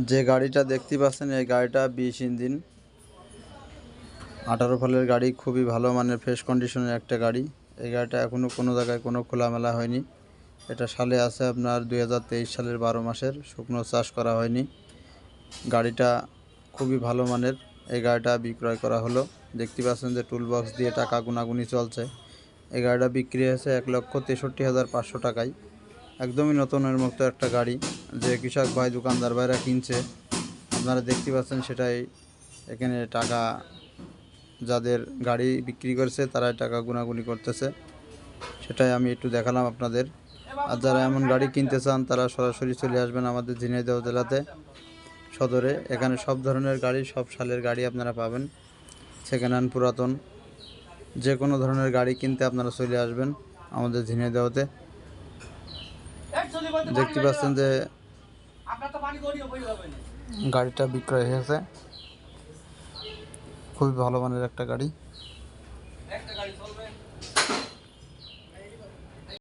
যে গাড়িটা দেখতে পাচ্ছেন এই গাড়িটা 20 ইঞ্জিন 18 ফলের গাড়ি, খুবই ভালো মানের ফ্রেশ কন্ডিশনের একটা গাড়ি। এই গাড়িটা এখনও কোনো জায়গায় কোনো খোলামেলা হয়নি। এটা সালে আছে আপনার 2023 সালের 12 মাসের, শুকনো চাষ করা হয়নি। গাড়িটা খুবই ভালো মানের। এই গাড়িটা বিক্রয় করা হলো। দেখতে পাচ্ছেন যে টুল বক্স দিয়ে টাকা গুনাগুনি চলছে। এই গাড়িটা বিক্রি হয়েছে 1,63,500 টাকায়। একদমই নতুনের মতো একটা গাড়ি। যে কৃষক ভাই দোকানদার ভাইরা কিনছে আপনারা দেখতে পাচ্ছেন সেটাই। এখানে টাকা যাদের গাড়ি বিক্রি করছে তারাই টাকা গুনাগুনি করতেছে, সেটাই আমি একটু দেখালাম আপনাদের। আর যারা এমন গাড়ি কিনতে চান তারা সরাসরি চলে আসবেন আমাদের ঝিনাইদহ জেলাতে সদরে। এখানে সব ধরনের গাড়ি, সব সালের গাড়ি আপনারা পাবেন। সেকেন্ড হ্যান্ড, পুরাতন, যে কোনো ধরনের গাড়ি কিনতে আপনারা চলে আসবেন আমাদের ঝিনাইদহতে। দেখতে পাচ্ছেন যে গাড়িটা বিক্রয় হয়েছে। খুবই ভালো মানের একটা গাড়ি।